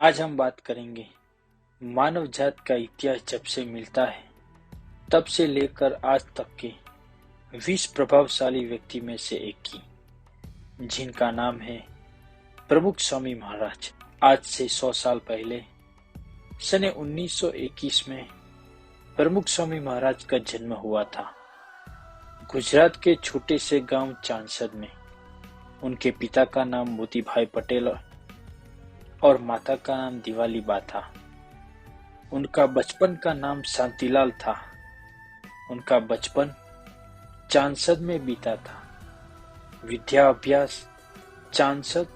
आज हम बात करेंगे मानव जात का इतिहास जब से मिलता है तब से लेकर आज तक के 20 प्रभावशाली व्यक्ति में से एक की, जिनका नाम है प्रमुख स्वामी महाराज। आज से 100 साल पहले सन 1921 में प्रमुख स्वामी महाराज का जन्म हुआ था गुजरात के छोटे से गांव चांसद में। उनके पिता का नाम मोतीभाई पटेल और माता का नाम दिवाली बा था। उनका बचपन का नाम शांतिलाल था। उनका बचपन चांसद में बीता था। विद्या अभ्यास चांसद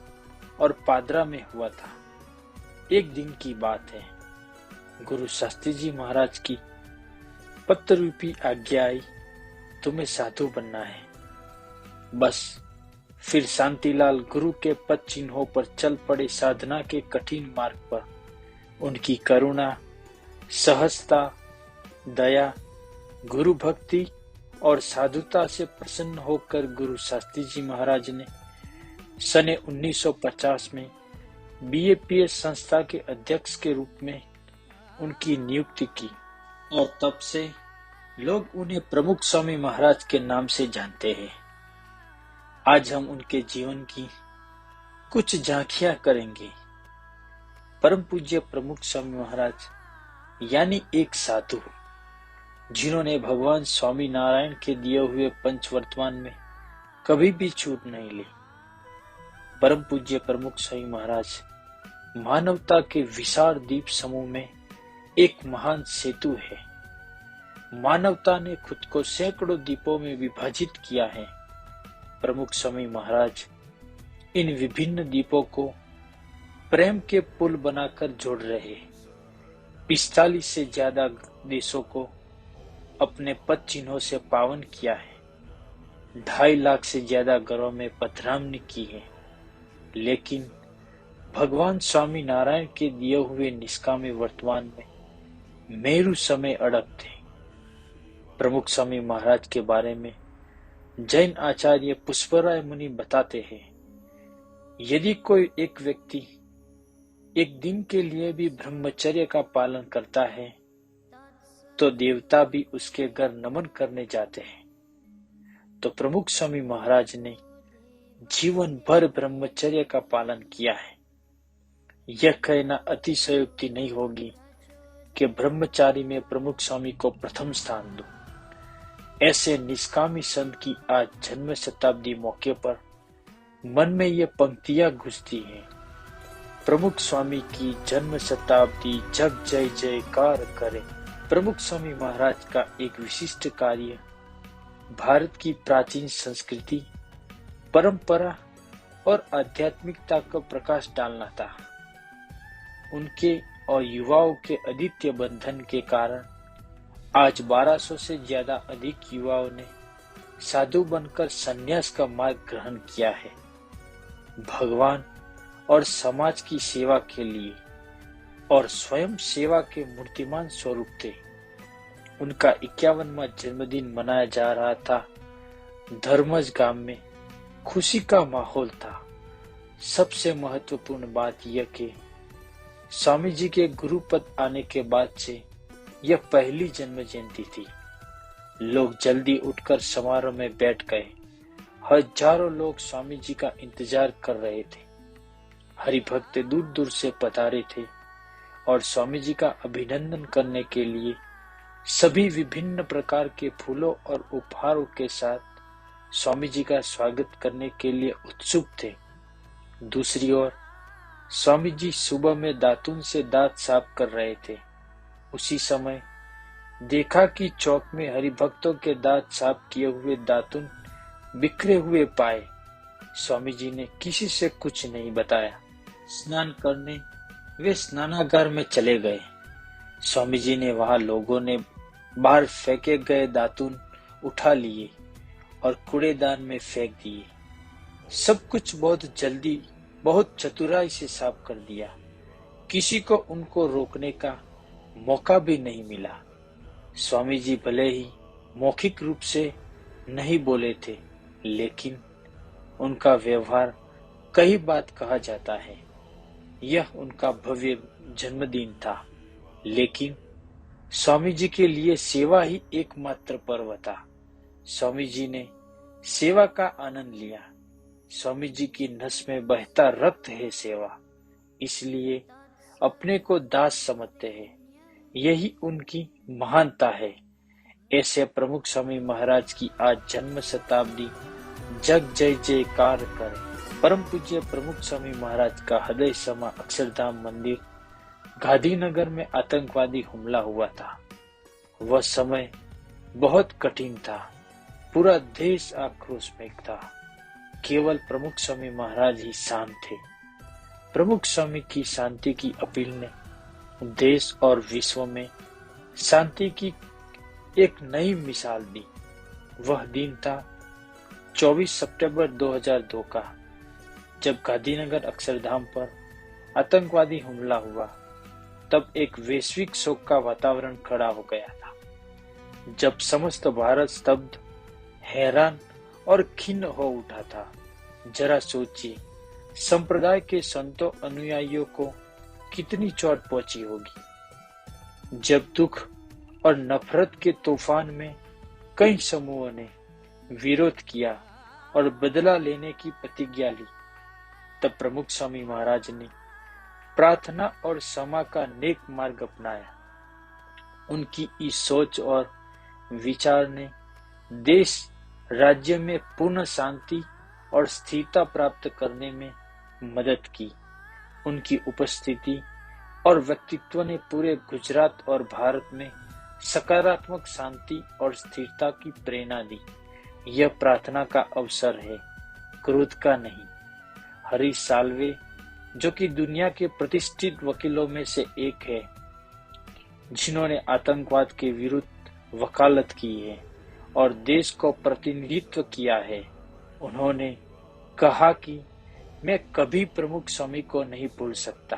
और पादरा में हुआ था। एक दिन की बात है, गुरु शास्त्री जी महाराज की पत्र रूपी आज्ञा आई, तुम्हें साधु बनना है। बस फिर शांतिलाल गुरु के पद चिन्हों पर चल पड़े। साधना के कठिन मार्ग पर उनकी करुणा, सहजता, दया, गुरु भक्ति और साधुता से प्रसन्न होकर गुरु शास्त्री जी महाराज ने सन 1950 में बीएपीएस संस्था के अध्यक्ष के रूप में उनकी नियुक्ति की और तब से लोग उन्हें प्रमुख स्वामी महाराज के नाम से जानते हैं। आज हम उनके जीवन की कुछ झांकियां करेंगे। परम पूज्य प्रमुख स्वामी महाराज यानी एक साधु, जिन्होंने भगवान स्वामी नारायण के दिए हुए पंचवर्तमान में कभी भी छूट नहीं ली। परम पूज्य प्रमुख स्वामी महाराज मानवता के विशाल द्वीप समूह में एक महान सेतु है। मानवता ने खुद को सैकड़ों द्वीपों में विभाजित किया है। प्रमुख स्वामी महाराज इन विभिन्न द्वीपों को प्रेम के पुल बनाकर जोड़ रहे। 45 से ज्यादा देशों को अपने पद चिन्हों से पावन किया है। 2.5 लाख से ज्यादा घरों में पधरामनी की है। लेकिन भगवान स्वामी नारायण के दिए हुए निष्कामी वर्तमान में मेरु समय अड़क थे। प्रमुख स्वामी महाराज के बारे में जैन आचार्य पुष्पराय मुनि बताते हैं, यदि कोई एक व्यक्ति एक दिन के लिए भी ब्रह्मचर्य का पालन करता है तो देवता भी उसके घर नमन करने जाते हैं। तो प्रमुख स्वामी महाराज ने जीवन भर ब्रह्मचर्य का पालन किया है। यह कहना अतिशयोक्ति नहीं होगी कि ब्रह्मचारी में प्रमुख स्वामी को प्रथम स्थान दो। ऐसे निष्कामी संत की आज जन्म शताब्दी मौके पर मन में ये पंक्तियां घुसती हैं। प्रमुख स्वामी की जन्म शताब्दी जग जय जयकार करे। प्रमुख स्वामी महाराज का एक विशिष्ट कार्य भारत की प्राचीन संस्कृति, परंपरा और आध्यात्मिकता को प्रकाश डालना था। उनके और युवाओं के अद्वितीय बंधन के कारण आज 1200 से ज्यादा अधिक युवाओं ने साधु बनकर संन्यास का मार्ग ग्रहण किया है। भगवान और समाज की सेवा के लिए और स्वयं सेवा के मूर्तिमान स्वरूप थे। उनका 51वां जन्मदिन मनाया जा रहा था। धर्मज गांव में खुशी का माहौल था। सबसे महत्वपूर्ण बात यह कि स्वामी जी के गुरुपद आने के बाद से यह पहली जन्म जयंती थी। लोग जल्दी उठकर समारोह में बैठ गए। हजारों लोग स्वामी जी का इंतजार कर रहे थे। हरिभक्त दूर दूर से पधारे थे और स्वामी जी का अभिनंदन करने के लिए सभी विभिन्न प्रकार के फूलों और उपहारों के साथ स्वामी जी का स्वागत करने के लिए उत्सुक थे। दूसरी ओर स्वामी जी सुबह में दातुन से दांत साफ कर रहे थे। उसी समय देखा कि चौक में हरिभक्तों के दांत साफ किए हुए दातुन बिखरे हुए पाए। स्वामी जी ने किसी से कुछ नहीं बताया। स्नान करने वे स्नानागार में चले गए। स्वामी जी ने वहां लोगों ने बाहर फेंके गए दातुन उठा लिए और कूड़ेदान में फेंक दिए। सब कुछ बहुत जल्दी, बहुत चतुराई से साफ कर दिया। किसी को उनको रोकने का मौका भी नहीं मिला। स्वामी जी भले ही मौखिक रूप से नहीं बोले थे, लेकिन उनका व्यवहार कई बात कहा जाता है। यह उनका भव्य जन्मदिन था, लेकिन स्वामी जी के लिए सेवा ही एकमात्र पर्व था। स्वामी जी ने सेवा का आनंद लिया। स्वामी जी की नस में बहता रक्त है सेवा, इसलिए अपने को दास समझते हैं। यही उनकी महानता है। ऐसे प्रमुख स्वामी महाराज की आज जन्म शताब्दी जग जय जयकार करे। परम पूज्य प्रमुख स्वामी महाराज का हृदय समा अक्षरधाम मंदिर गांधीनगर में आतंकवादी हमला हुआ था। वह समय बहुत कठिन था। पूरा देश आक्रोश में था। केवल प्रमुख स्वामी महाराज ही शांत थे। प्रमुख स्वामी की शांति की अपील ने देश और विश्व में शांति की एक नई मिसाल दी। वह दिन था 24 सितंबर 2002 का, जब गांधीनगर अक्षरधाम पर आतंकवादी हमला हुआ। तब एक वैश्विक शोक का वातावरण खड़ा हो गया था। जब समस्त भारत स्तब्ध, हैरान और खिन्न हो उठा था। जरा सोचिए, संप्रदाय के संतों अनुयायियों को कितनी चोट पहुंची होगी। जब दुख और नफरत के तूफान में कई समूहों ने विरोध किया और बदला लेने की प्रतिज्ञा ली, तब प्रमुख स्वामी महाराज ने प्रार्थना और क्षमा का नेक मार्ग अपनाया। उनकी इस सोच और विचार ने देश राज्य में पूर्ण शांति और स्थिरता प्राप्त करने में मदद की। उनकी उपस्थिति और व्यक्तित्व ने पूरे गुजरात और भारत में सकारात्मक शांति और स्थिरता की प्रेरणा दी। यह प्रार्थना का अवसर है, क्रोध का नहीं। हरीश साल्वे, जो कि दुनिया के प्रतिष्ठित वकीलों में से एक है, जिन्होंने आतंकवाद के विरुद्ध वकालत की है और देश को प्रतिनिधित्व किया है, उन्होंने कहा कि मैं कभी प्रमुख स्वामी को नहीं भूल सकता,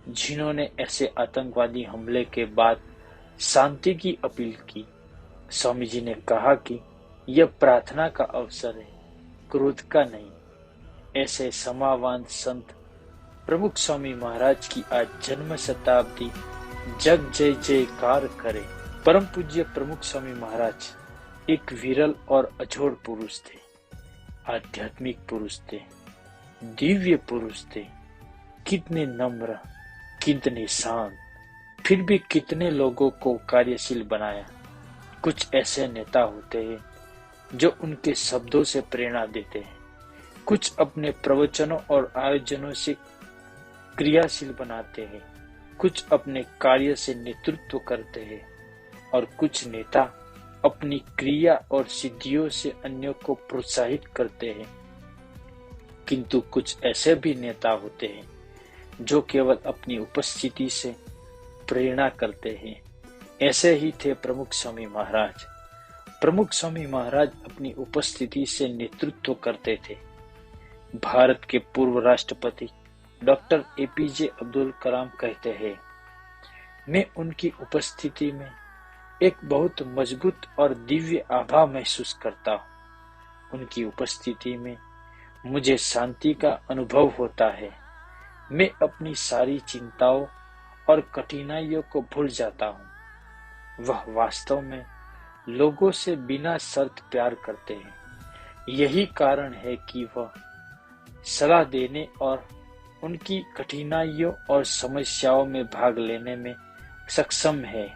जिन्होंने ऐसे आतंकवादी हमले के बाद शांति की अपील की। स्वामी जी ने कहा कि यह प्रार्थना का अवसर है, क्रोध का नहीं। ऐसे समावान संत प्रमुख स्वामी महाराज की आज जन्म शताब्दी जग जय जयकार करे। परम पूज्य प्रमुख स्वामी महाराज एक विरल और अजोड़ पुरुष थे, आध्यात्मिक पुरुष थे, दिव्य पुरुष थे। कितने नम्र, कितने शांत, फिर भी कितने लोगों को कार्यशील बनाया। कुछ ऐसे नेता होते हैं जो उनके शब्दों से प्रेरणा देते हैं, कुछ अपने प्रवचनों और आयोजनों से क्रियाशील बनाते हैं, कुछ अपने कार्य से नेतृत्व करते हैं और कुछ नेता अपनी क्रिया और सिद्धियों से अन्यों को प्रोत्साहित करते हैं। किंतु कुछ ऐसे भी नेता होते हैं जो केवल अपनी उपस्थिति से प्रेरणा करते हैं। ऐसे ही थे प्रमुख स्वामी महाराज। प्रमुख स्वामी महाराज अपनी उपस्थिति से नेतृत्व करते थे। भारत के पूर्व राष्ट्रपति डॉक्टर एपीजे अब्दुल कलाम कहते हैं, मैं उनकी उपस्थिति में एक बहुत मजबूत और दिव्य आभा महसूस करता हूँ। उनकी उपस्थिति में मुझे शांति का अनुभव होता है। मैं अपनी सारी चिंताओं और कठिनाइयों को भूल जाता हूँ। वह वास्तव में लोगों से बिना शर्त प्यार करते हैं। यही कारण है कि वह सलाह देने और उनकी कठिनाइयों और समस्याओं में भाग लेने में सक्षम है।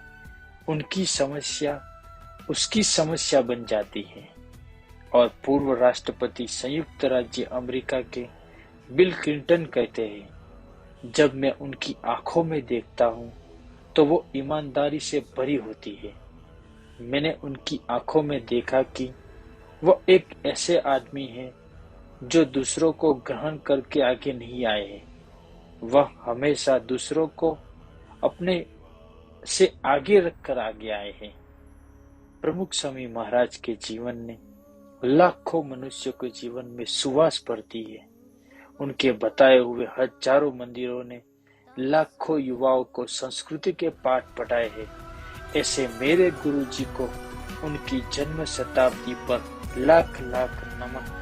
उनकी समस्या उसकी समस्या बन जाती है। और पूर्व राष्ट्रपति संयुक्त राज्य अमेरिका के बिल क्लिंटन कहते हैं, जब मैं उनकी आंखों में देखता हूँ तो वो ईमानदारी से भरी होती है। मैंने उनकी आंखों में देखा कि वो एक ऐसे आदमी हैं जो दूसरों को ग्रहण करके आगे नहीं आए हैं। वह हमेशा दूसरों को अपने से आगे रखकर आगे आए हैं। प्रमुख स्वामी महाराज के जीवन ने लाखों मनुष्यों के जीवन में सुवास भरती है। उनके बताए हुए हजारों मंदिरों ने लाखों युवाओं को संस्कृति के पाठ पढ़ाए हैं। ऐसे मेरे गुरु जी को उनकी जन्म शताब्दी पर लाख लाख नमन।